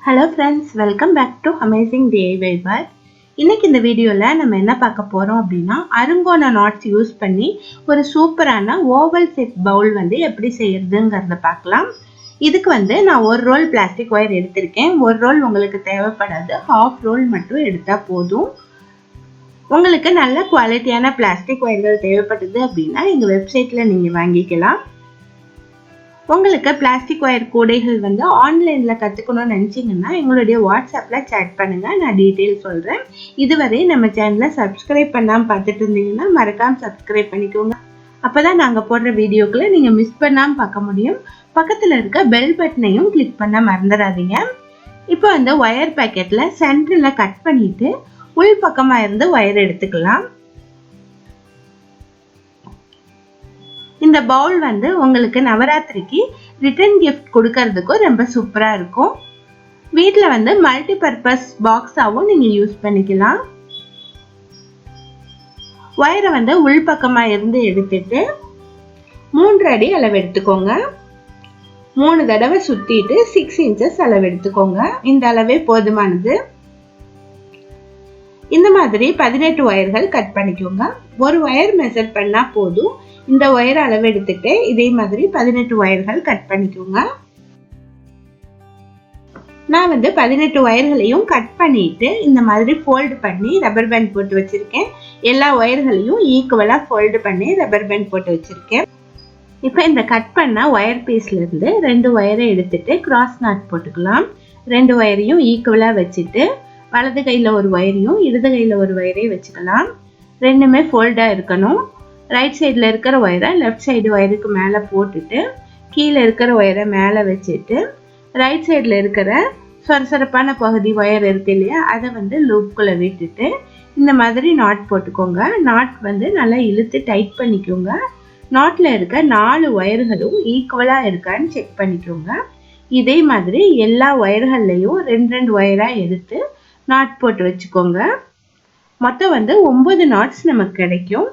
Hello friends, welcome back to Amazing DIY Bar. இன்னைக்கு இந்த வீடியோல நம்ம என்ன பார்க்க போறோம் அப்படின்னா அருங்கோண நாட்ஸ் யூஸ் பண்ணி ஒரு சூப்பரான ஓவல் ஷேப் பவுல் எப்படி செய்யறதுங்கறத பார்க்கலாம். இதுக்கு நான் ஒரு ரோல் பிளாஸ்டிக் ஒயர் எடுத்திருக்கேன். ஒரு ரோல் உங்களுக்கு தேவைப்படாது, ஹாஃப் ரோல் மட்டும் எடுத்தா போதும். உங்களுக்கு நல்ல குவாலிட்டியான பிளாஸ்டிக் ஒயர்கள் தேவைப்படுது அப்படின்னா எங்க வெப்சைட்ல நீங்க வாங்கிக்கலாம். உங்களுக்கு பிளாஸ்டிக் ஒயர் கூடைகள் ஆன்லைன்ல கத்துக்கணும்னு நினைச்சீங்கன்னா எங்களுடைய வாட்ஸ்அப்ல சேட் பண்ணுங்க, நான் டீடைல் சொல்றேன். இதுவரை நம்ம சேனலை சப்ஸ்கிரைப் பண்ணாம பார்த்துட்டு இருந்தீங்கன்னா மறக்காம சப்ஸ்கிரைப் பண்ணிக்கோங்க. அப்பதான் நாங்க போடுற வீடியோக்களை நீங்க மிஸ் பண்ணாம பார்க்க முடியும். பக்கத்துல இருக்க பெல் பட்டனையும் கிளிக் பண்ண மறந்துடாதீங்க. இப்போ அந்த ஒயர் பேக்கெட்ல சென்டர்ல கட் பண்ணிட்டு உள் பக்கமா இருந்து ஒயர் எடுத்துக்கலாம். இந்த பவுல் உங்களுக்கு நவராத்திரிக்கு ரிட்டர்ன் கிஃப்ட் கொடுக்கறதுக்கும் ரொம்ப சூப்பரா இருக்கும். வீட்ல மல்டி பர்பஸ் பாக்ஸாவும் நீங்க யூஸ் பண்ணிக்கலாம். ஒயரை உள் பக்கமா இருந்து எடுத்துட்டு 3 அடி அளவு எடுத்துக்கோங்க. 3 தடவை சுத்திட்டு 6 இன்ச்சஸ் அளவு எடுத்துக்கோங்க. இந்த அளவே போதுமானது. இந்த மாதிரி 18 ஒயர்கள் கட் பண்ணிக்கோங்க. ஒரு ஒயர் மெஷர் பண்ணா போதும். இந்த ஒயர் அளவு எடுத்துட்டு இதே மாதிரி 18 ஒயர்கள் கட் பண்ணிக்கோங்க. நான் 18 ஒயர்களையும் கட் பண்ணிட்டு இந்த மாதிரி ஃபோல்ட் பண்ணி ரப்பர் பேண்ட் போட்டு வச்சிருக்கேன். எல்லா ஒயர்களையும் ஈக்குவலா ஃபோல்ட் பண்ணி ரப்பர் பேண்ட் போட்டு வச்சிருக்கேன். இப்போ இந்த கட் பண்ண ஒயர் பீஸ்ல இருந்து 2 ஒயரை எடுத்துட்டு கிராஸ் நாட் போட்டுக்கலாம். 2 ஒயரையும் ஈக்குவலா வச்சுட்டு வலது கையில ஒரு ஒயரையும் இடது கையில ஒரு ஒயரையும் வச்சுக்கலாம். ரெண்டுமே ஃபோல்டா இருக்கணும். ரைட் சைடில் இருக்கிற ஒயரை லெஃப்ட் சைடு ஒயருக்கு மேலே போட்டுட்டு கீழே இருக்கிற ஒயரை மேலே வச்சுட்டு ரைட் சைடில் இருக்கிற சொரசொரப்பான பகுதி ஒயர் இருக்கு இல்லையா, அதை லூப்புக்குள்ளே விட்டுட்டு இந்த மாதிரி நாட் போட்டுக்கோங்க. நாட் நல்லா இழுத்து டைட் பண்ணிக்கோங்க. நாட்டில் இருக்க 4 ஒயர்களும் ஈக்குவலாக இருக்கான்னு செக் பண்ணிக்கோங்க. இதே மாதிரி எல்லா ஒயர்கள்லையும் 2 ஒயராக எடுத்து நாட் போட்டு வச்சுக்கோங்க. மொத்தம் 9 நாட்ஸ் நமக்கு கிடைக்கும்.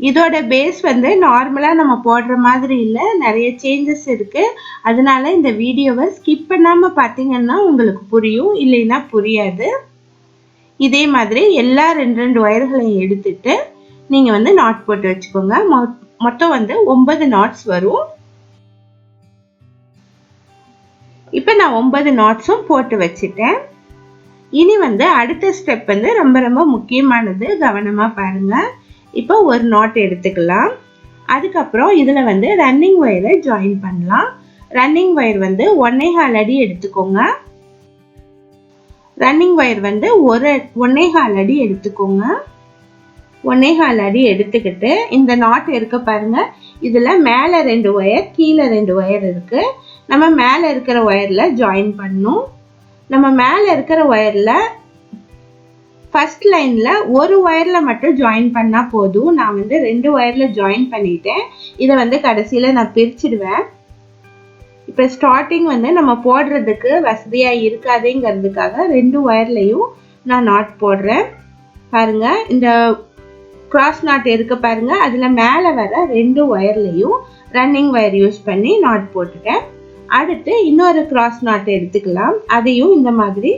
இதோட பேஸ் நார்மலா நம்ம போடுற மாதிரி இல்லை, நிறைய சேஞ்சஸ் இருக்கு. அதனால இந்த வீடியோவை ஸ்கிப் பண்ணாம பார்த்தீங்கன்னா உங்களுக்கு புரியும், இல்லைன்னா புரியாது. இதே மாதிரி எல்லா 2 ஒயர்களையும் எடுத்துட்டு நீங்க நாட் போட்டு வச்சுக்கோங்க. மொத்தம் 9 நாட்ஸ் வரும். இப்ப நான் 9 நாட்ஸும் போட்டு வச்சுட்டேன். இனி அடுத்த ஸ்டெப் ரொம்ப ரொம்ப முக்கியமானது, கவனமா பாருங்க. இப்போ ஒரு நாட் எடுத்துக்கலாம். அதுக்கப்புறம் இதுல ரன்னிங் ஒயரை ஜாயின் பண்ணலாம். ரன்னிங் ஒயர் 1.25 அடி எடுத்துக்கோங்க. ரன்னிங் ஒயர் 1.25 அடி எடுத்துக்கோங்க. 1.25 அடி எடுத்துக்கிட்டு இந்த நாட் இருக்க பாருங்க, இதுல மேல 2 ஒயர் கீழே 2 ஒயர் இருக்கு. நம்ம மேல இருக்கிற ஒயர்ல ஜாயின் பண்ணணும். நம்ம மேல இருக்கிற ஒயர்ல ஃபர்ஸ்ட் லைன்ல ஒரு ஒயர்ல மட்டும் ஜாயின் பண்ணா போதும். நான் 2 ஒயர்ல ஜாயின் பண்ணிட்டேன். இதை கடைசியில நான் பிரிச்சிடுவேன். இப்ப ஸ்டார்டிங் நம்ம போடுறதுக்கு வசதியா இருக்காதுங்கிறதுக்காக 2 ஒயர்லையும் நான் நாட் போடுறேன். பாருங்க, இந்த கிராஸ் நாட் இருக்கு பாருங்க, அதுல மேல வர 2 ஒயர்லையும் ரன்னிங் ஒயர் யூஸ் பண்ணி நாட் போட்டுட்டேன். அடுத்து இன்னொரு கிராஸ் நாட் எடுத்துக்கலாம். அதையும் இந்த மாதிரி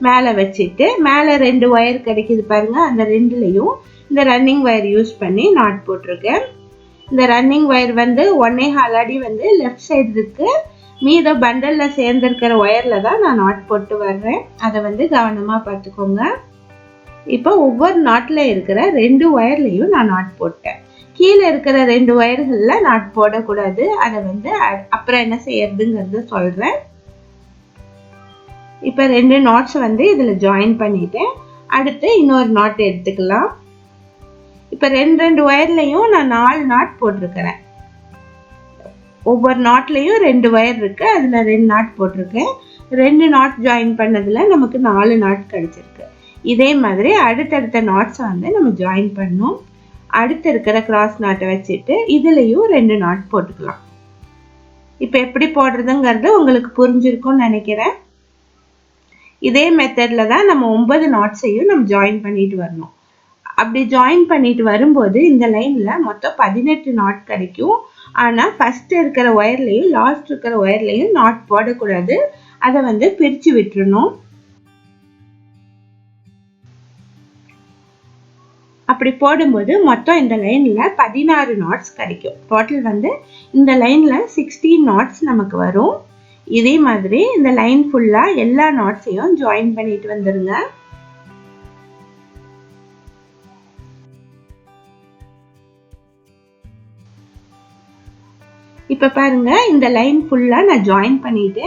மேலே வச்சுட்டு மேலே 2 ஒயர் கிடைக்குது பாருங்க, அந்த 2லையும் இந்த ரன்னிங் ஒயர் யூஸ் பண்ணி நாட் போட்டிருக்கேன். இந்த ரன்னிங் ஒயர் 1.25 அடி லெஃப்ட் சைடு இருக்கு. மீத பண்டல்ல சேர்ந்திருக்கிற ஒயர்ல தான் நான் நாட் போட்டு வர்றேன். அதை கவனமா பார்த்துக்கோங்க. இப்போ ஒவ்வொரு நாட்ல இருக்கிற 2 ஒயர்லையும் நான் நாட் போட்டேன். கீழே இருக்கிற 2 ஒயர்கள்ல நாட் போடக்கூடாது. அதை அப்புறம் என்ன செய்யறதுங்கிறத சொல்றேன். இப்ப 2 நாட்ஸ் இதுல ஜாயின் பண்ணிட்டேன். அடுத்து இன்னொரு நாட் எடுத்துக்கலாம். இப்ப 2 ஒயர்லையும் நான் 4 நாட் போட்டிருக்கிறேன். ஒவ்வொரு நாட்லயும் 2 ஒயர் இருக்கு, அதுல 2 நாட் போட்டிருக்கேன். 2 நாட் ஜாயின் பண்ணதுல நமக்கு 4 நாட் கிடைச்சிருக்கு. இதே மாதிரி அடுத்தடுத்த நாட்ஸ் நம்ம ஜாயின் பண்ணணும். அடுத்து இருக்கிற கிராஸ் நாட்டை வச்சுட்டு இதுலயும் 2 நாட் போட்டுக்கலாம். இப்ப எப்படி போடுறதுங்கிறது உங்களுக்கு புரிஞ்சிருக்கும்னு நினைக்கிறேன். இதே மெத்தட்ல தான் நம்ம 9 நாட்ஸையும் நம்ம ஜாயின் பண்ணிட்டு வரணும். அப்படி ஜாயின் பண்ணிட்டு வரும்போது இந்த லைன்ல மொத்தம் 18 நாட் கிடைக்கும். ஆனா ஃபர்ஸ்ட் இருக்கிற ஒயர்லயும் லாஸ்ட் இருக்கிற ஒயர்லயும் நாட் போடக்கூடாது. அதை வந்து பிரிச்சு விட்டுறணும். அப்படி போடும்போது மொத்தம் இந்த லைன்ல 16 நாட்ஸ் கிடைக்கும். டோட்டல் வந்து இந்த லைன்ல 16 நாட்ஸ் நமக்கு வரும். இதே மாதிரி இந்த லைன் ஃபுல்லா எல்லா நாட்ஸையும் ஜாயின் பண்ணிட்டு வந்துருங்க. இப்ப பாருங்க, இந்த லைன் ஃபுல்லா நான் ஜாயின் பண்ணிட்டு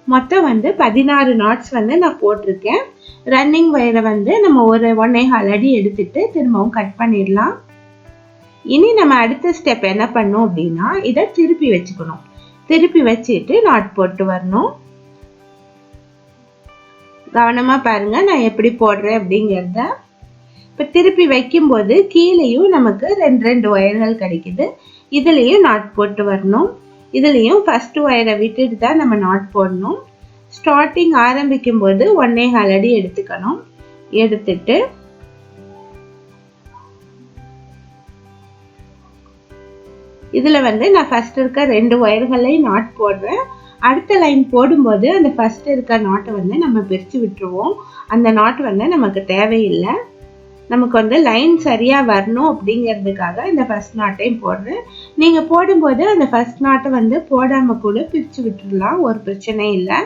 மொத்தம் வந்து 16 நாட்ஸ் வந்து நான் போட்டிருக்கேன். ரன்னிங் வயரை வந்து நம்ம ஒரு 1.25 அடி எடுத்துட்டு திரும்பவும் கட் பண்ணிடலாம். இனி நம்ம அடுத்த ஸ்டெப் என்ன பண்ணோம் அப்படின்னா, இதை திருப்பி வச்சுக்கணும். திருப்பி வச்சுட்டு நாட் போட்டு வரணும். கவனமா பாருங்க நான் எப்படி போடுறேன் அப்படிங்கிறத. இப்ப திருப்பி வைக்கும் போது கீழேயும் நமக்கு ரெண்டு ஒயர்கள் கிடைக்குது. இதுலயும் நாட் போட்டு வரணும். இதுலயும் ஃபர்ஸ்ட் ஒயரை விட்டுட்டு தான் நம்ம நாட் போடணும். ஸ்டார்டிங் ஆரம்பிக்கும் போது 1.25 அடி எடுத்துக்கணும். எடுத்துட்டு இதுல வந்து நான் ஃபர்ஸ்ட் இருக்க 2 ஒயர்களையும் நாட் போடுறேன். அடுத்த லைன் போடும்போது அந்த ஃபர்ஸ்ட் இருக்க நாட்டை வந்து நம்ம பிரிச்சு விட்டுருவோம். அந்த நாட் வந்து நமக்கு தேவையில்லை. நமக்கு வந்து லைன் சரியா வரணும் அப்படிங்கிறதுக்காக இந்த ஃபர்ஸ்ட் நாட்டையும் போடுறேன். நீங்க போடும்போது அந்த ஃபர்ஸ்ட் நாட்டை வந்து போடாம கூட பிரிச்சு விட்டுடலாம், ஒரு பிரச்சனையும் இல்லை.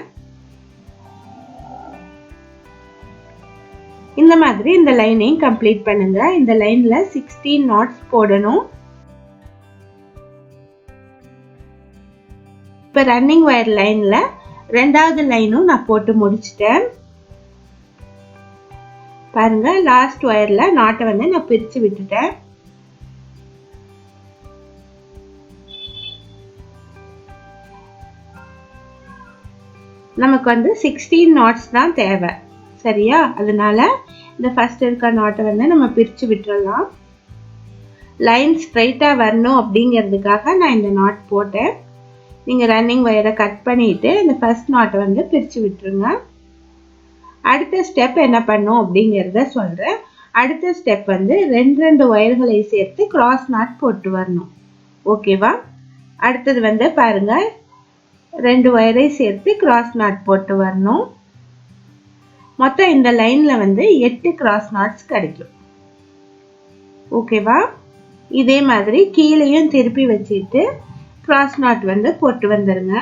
இந்த மாதிரி இந்த லைனையும் கம்ப்ளீட் பண்ணுங்க. இந்த லைன்ல 16 நாட்ஸ் போடணும். இப்ப ரன்னிங் வயர் லைன்ல ரெண்டாவது லைனும் நான் போட்டு முடிச்சிட்டேன். பாருங்க, லாஸ்ட் ஒயர்ல நாட்டை வந்து நான் பிரிச்சு விட்டுட்டேன். நமக்கு வந்து 16 நாட்ஸ் தான் தேவை, சரியா? அதனால இந்த ஃபர்ஸ்ட் இருக்க நாட்டை வந்து நம்ம பிரிச்சு விட்டுறலாம். லைன் ஸ்ட்ரைட்டா வரணும் அப்படிங்கிறதுக்காக நான் இந்த நாட் போட்டேன். நீங்க ரன்னிங் வயரை கட் பண்ணிட்டு இந்த ஃபர்ஸ்ட் நாட்டை வந்து பிரிச்சு விட்டுருங்க. அடுத்த ஸ்டெப் என்ன பண்ணும் அப்படிங்கிறத சொல்றேன். அடுத்த ஸ்டெப் வந்து ரெண்டு ஒயர்களை சேர்த்து கிராஸ் நாட் போட்டு வரணும். ஓகேவா? அடுத்தது வந்து பாருங்க, 2 ஒயரை சேர்த்து கிராஸ் நாட் போட்டு வரணும். மொத்தம் இந்த லைன்ல வந்து 8 கிராஸ் நாட்ஸ் கிடைக்கும். ஓகேவா? இதே மாதிரி கீழேயும் திருப்பி வச்சுட்டு கிராஸ் நாட் வந்து போட்டு வந்துருங்க.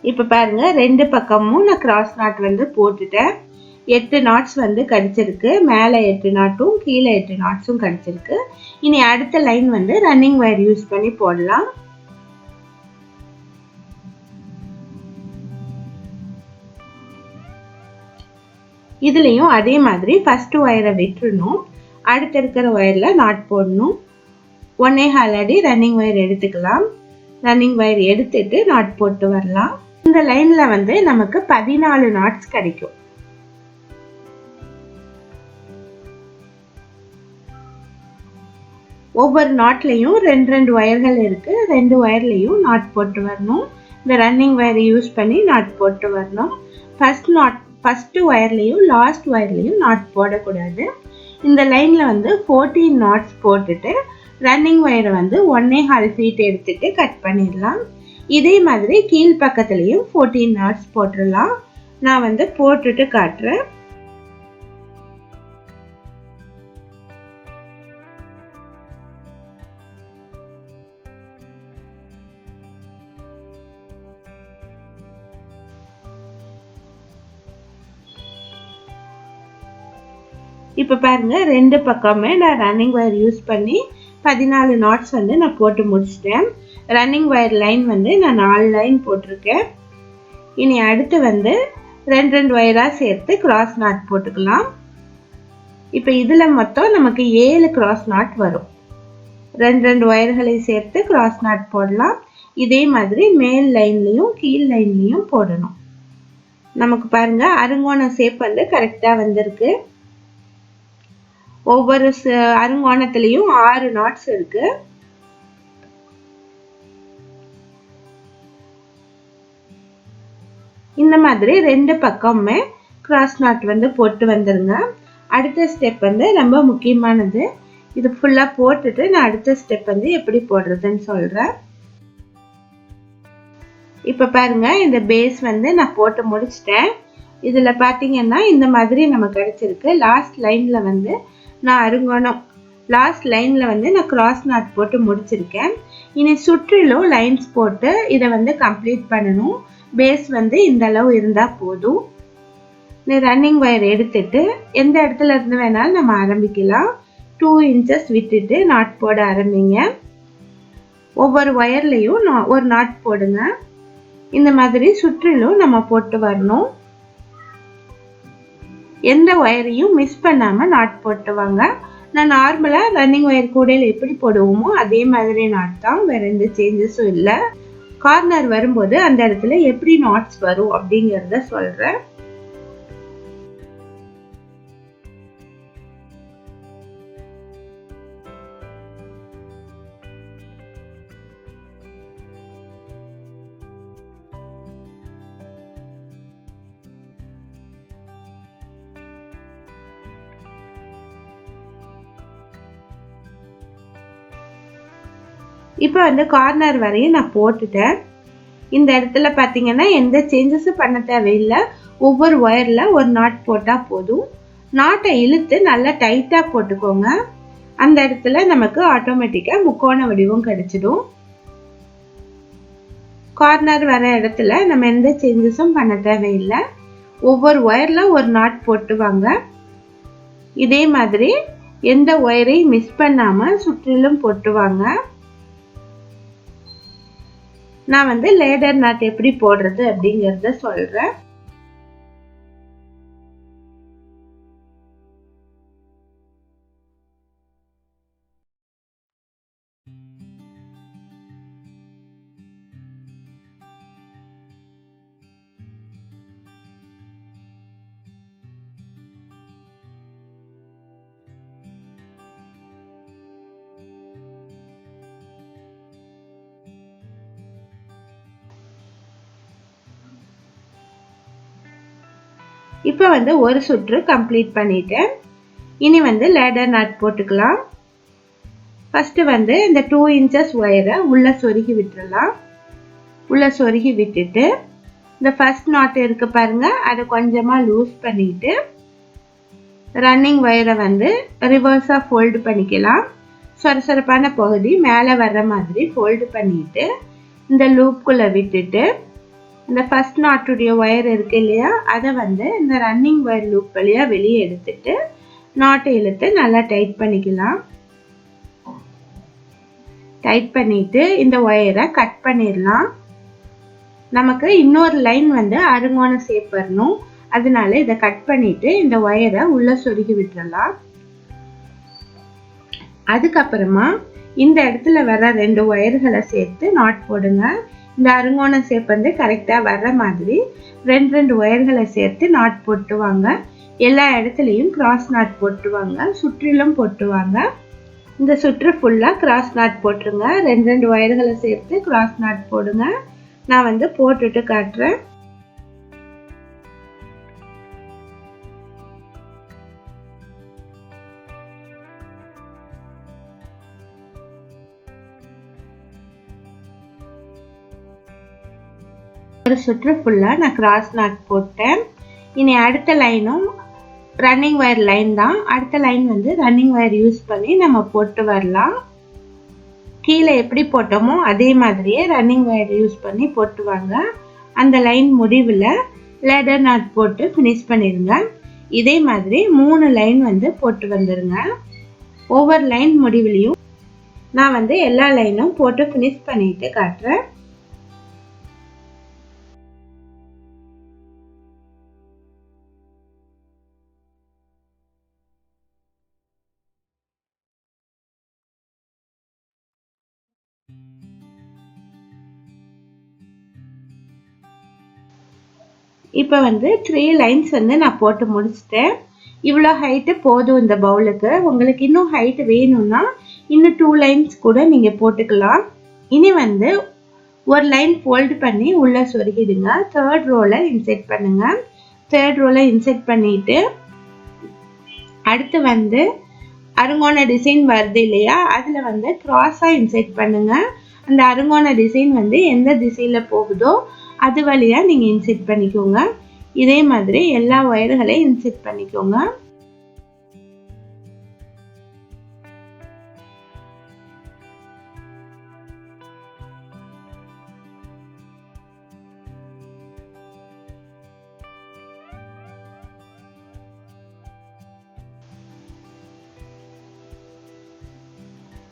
இப்ப பாருங்க, 2 பக்கமும் நான் கிராஸ் நாட் வந்து போட்டுட்டேன். 8 நாட்ஸ் வந்து கிடைச்சிருக்கு. மேல 8 நாட்டும் கீழே 8 நாட்ஸும் கிடைச்சிருக்கு. இனி அடுத்த லைன் வந்து ரன்னிங் வயர் யூஸ் பண்ணி போடலாம். இதுலயும் அதே மாதிரி ஃபர்ஸ்ட் ஒயரை விட்டுறணும். அடுத்த இருக்கிற ஒயர்ல நாட் போடணும். 1.25 அடி ரன்னிங் வயர் எடுத்துக்கலாம். ரன்னிங் வயர் எடுத்துட்டு நாட் போட்டு வரலாம். இந்த லைன்ல வந்து நமக்கு 14 நாட்ஸ் கிடைக்கும். ஒவ்வொரு நாட்லயும் ரெண்டு ஒயர்கள் இருக்கு. 2 ஒயர்லயும் நாட் போட்டு வரணும். இந்த ரன்னிங் வயரை யூஸ் பண்ணி நாட் போட்டு வரணும். ஃபர்ஸ்ட் ஒயர்லயும் லாஸ்ட் ஒயர்லயும் நாட் போடக்கூடாது. இந்த லைன்ல வந்து 14 நாட்ஸ் போட்டுட்டு ரன்னிங் வயரை வந்து 1.25 ஃபீட் எடுத்துட்டு கட் பண்ணிடலாம். இதே மாதிரி கீழ் பக்கத்துலயும் 14 நாட்ஸ் போட்டுடலாம். நான் வந்து போட்டுட்டு காட்டுறேன். இப்ப பாருங்க, 2 பக்கமே நான் ரன்னிங் வயர் யூஸ் பண்ணி 14 நாட்ஸ் வந்து நான் போட்டு முடிச்சிட்டேன். ரன்னிங் வயர் லைன் வந்து நான் 4 லைன் போட்டிருக்கேன். இனி அடுத்து வந்து ரெண்டு ஒயரா சேர்த்து கிராஸ் நாட் போட்டுக்கலாம். இப்ப இதுல மொத்தம் நமக்கு 7 கிராஸ் நாட் வரும். ரெண்டு ஒயர்களை சேர்த்து கிராஸ் நாட் போடலாம். இதே மாதிரி மேல் லைன்லயும் கீழ் லைன்லயும் போடணும். நமக்கு பாருங்க, அருங்கோண ஷேப் வந்து கரெக்டா வந்திருக்கு. ஒவ்வொரு அருங்கோணத்திலையும் 6 நாட்ஸ் இருக்கு. இந்த மாதிரி 2 பக்கமுமே கிராஸ் நாட் வந்து போட்டு வந்துருங்க. அடுத்த ஸ்டெப் வந்து ரொம்ப முக்கியமானது. இது ஃபுல்லா போட்டுட்டு நான் அடுத்த ஸ்டெப் வந்து எப்படி போடுறதுன்னு சொல்றேன். இப்ப பாருங்க, இந்த பேஸ் வந்து நான் போட்டு முடிச்சிட்டேன். இதுல பாத்தீங்கன்னா இந்த மாதிரி நமக்கு கிடைச்சிருக்கு. லாஸ்ட் லைன்ல வந்து நான் அருங்கோணம் லாஸ்ட் லைன்ல வந்து நான் கிராஸ் நாட் போட்டு முடிச்சிருக்கேன். இனி சுற்றிலும் லைன்ஸ் போட்டு இதை வந்து கம்ப்ளீட் பண்ணணும். பேஸ் வந்து இந்த அளவு இருந்தா போதும். இந்த ரன்னிங் வயர் எடுத்துட்டு எந்த இடத்துல இருந்து வேணாலும் நம்ம ஆரம்பிக்கலாம். 2 inches விட்டுட்டு நாட் போட ஆரம்பிங்க. ஒவ்வொரு வயர்லையும் ஒரு நாட் போடுங்க. இந்த மாதிரி சுற்றிலும் நம்ம போட்டு வரணும். எந்த வயரையும் மிஸ் பண்ணாம நாட் போட்டு வாங்க. நான் நார்மலா ரன்னிங் வயர் கூடையில எப்படி போடுவோமோ அதே மாதிரி நாட் தான், வேற எந்த சேஞ்சஸும் இல்லை. கார்னர் வரும்போது அந்த இடத்துல எப்படி நாட்ஸ் வரும் அப்படிங்கிறத சொல்றேன். இப்போ வந்து கார்னர் வரையும் நான் போட்டுட்டேன். இந்த இடத்துல பார்த்தீங்கன்னா எந்த சேஞ்சஸும் பண்ண தேவையில்லை. ஒவ்வொரு ஒயர்ல ஒரு நாட் போட்டா போதும். நாட்டை இழுத்து நல்லா டைட்டா போட்டுக்கோங்க. அந்த இடத்துல நமக்கு ஆட்டோமேட்டிக்கா முக்கோண வடிவம் கிடைச்சிடும். கார்னர் வர இடத்துல நம்ம எந்த சேஞ்சஸும் பண்ண தேவையில்லை. ஒவ்வொரு ஒயர்ல ஒரு நாட் போட்டுவாங்க. இதே மாதிரி எந்த ஒயரையும் மிஸ் பண்ணாம சுற்றிலும் போட்டுவாங்க. நான் வந்து லேடர் நாட் எப்படி போடுறது அப்படிங்கறத சொல்றேன். இப்போ வந்து ஒரு சுற்று கம்ப்ளீட் பண்ணிட்டேன். இனி வந்து லேடர் நாட் போட்டுக்கலாம். ஃபர்ஸ்ட் வந்து இந்த 2 inches ஒயரை உள்ள சொருகி விட்டுறலாம். உள்ள சொருகி விட்டுட்டு இந்த ஃபர்ஸ்ட் நாட் இருக்கு பாருங்க, அதை கொஞ்சமா லூஸ் பண்ணிட்டு ரன்னிங் ஒயரை வந்து ரிவர்ஸா ஃபோல்டு பண்ணிக்கலாம். சொரசொரப்பான பகுதி மேலே வர்ற மாதிரி ஃபோல்டு பண்ணிட்டு இந்த லூப்குள்ள விட்டுட்டு இந்த ஃபர்ஸ்ட் நாட்டுடைய ஒயர் இருக்கு இல்லையா, அதை வந்து இந்த ரன்னிங் ஒயர் லூப் வழியா வெளியே எடுத்துட்டு நாட்டை இழுத்து நல்லா டைட் பண்ணிக்கலாம். டைட் பண்ணிட்டு இந்த ஒயரை கட் பண்ணிடலாம். நமக்கு இன்னொரு லைன் வந்து அருங்கோண ஷேப் வரணும். அதனால இதை கட் பண்ணிட்டு இந்த ஒயரை உள்ள சொருகி விட்டுறலாம். அதுக்கப்புறமா இந்த இடத்துல வர 2 ஒயர்களை சேர்த்து நாட் போடுங்க. இந்த அருங்கோண ஷேப் வந்து கரெக்டா வர்ற மாதிரி 2 ஒயர்களை சேர்த்து நாட் போட்டுவாங்க. எல்லா இடத்துலையும் கிராஸ் நாட் போட்டுவாங்க. சுற்றிலும் போட்டுவாங்க. இந்த சுற்று ஃபுல்லா கிராஸ் நாட் போட்டுருங்க. 2 ஒயர்களை சேர்த்து கிராஸ் நாட் போடுங்க. நான் வந்து போட்டுட்டு காட்டுறேன். ஒரு சுற்று ஃபுல்லா நான் கிராஸ் நாட் போட்டேன். இனி அடுத்த லைனும் ரன்னிங் வயர் லைன் தான். அடுத்த லைன் வந்து ரன்னிங் வயர் யூஸ் பண்ணி நம்ம போட்டு வரலாம். கீழே எப்படி போட்டோமோ அதே மாதிரியே ரன்னிங் வயர் யூஸ் பண்ணி போட்டுவாங்க. அந்த லைன் முடிவில் லேடர் நாட் போட்டு ஃபினிஷ் பண்ணிடுங்க. இதே மாதிரி 3 லைன் வந்து போட்டு வந்துருங்க. ஒவ்வொரு லைன் முடிவுலையும் நான் வந்து எல்லா லைனும் போட்டு ஃபினிஷ் பண்ணிட்டு காட்டுறேன். இப்போ வந்து 3 லைன்ஸ் வந்து நான் போட்டு முடிச்சிட்டேன். இவ்வளோ ஹைட்டு போதும் இந்த பவுலுக்கு. உங்களுக்கு இன்னும் ஹைட் வேணும்னா இன்னும் 2 லைன்ஸ் கூட நீங்கள் போட்டுக்கலாம். இனி வந்து ஒரு லைன் ஃபோல்டு பண்ணி உள்ள சொருகிடுங்க. 3rd ரோல இன்செர்ட் பண்ணுங்க. தேர்ட் ரோல இன்செர்ட் பண்ணிட்டு அடுத்து வந்து அருங்கோண டிசைன் வருது இல்லையா, அதில் வந்து கிராஸாக இன்செர்ட் பண்ணுங்க. அந்த அருங்கோண டிசைன் வந்து எந்த திசையில் போகுதோ அது வழியாக நீங்கள் இன்செர்ட் பண்ணிக்கோங்க. இதே மாதிரி எல்லா ஒயர்களையும் இன்செர்ட் பண்ணிக்கோங்க.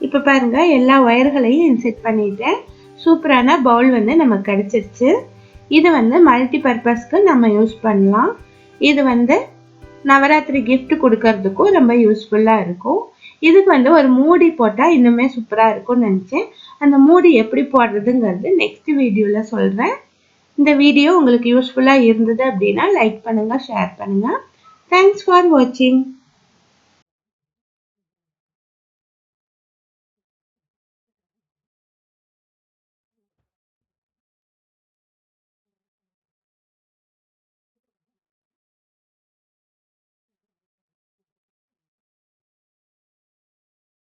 இப்போ பாருங்க எல்லா ஒயர்களையும் இன்செர்ட் பண்ணிட்டேன். சூப்பரான பவுல் வந்து நமக்கு கிடைச்சிருச்சு. இது வந்து மல்டி பர்பஸ்க்கு நம்ம யூஸ் பண்ணலாம். இது வந்து நவராத்திரி கிஃப்ட் கொடுக்கறதுக்கும் ரொம்ப யூஸ்ஃபுல்லாக இருக்கும். இதுக்கு வந்து ஒரு மூடி போட்டால் இன்னுமே சூப்பராக இருக்கும்னு நினச்சேன். அந்த மூடி எப்படி போடுறதுங்கிறது நெக்ஸ்ட் வீடியோவில் சொல்கிறேன். இந்த வீடியோ உங்களுக்கு யூஸ்ஃபுல்லாக இருந்தது அப்படின்னா லைக் பண்ணுங்கள், ஷேர் பண்ணுங்கள். தேங்க்ஸ் ஃபார் வாட்சிங்.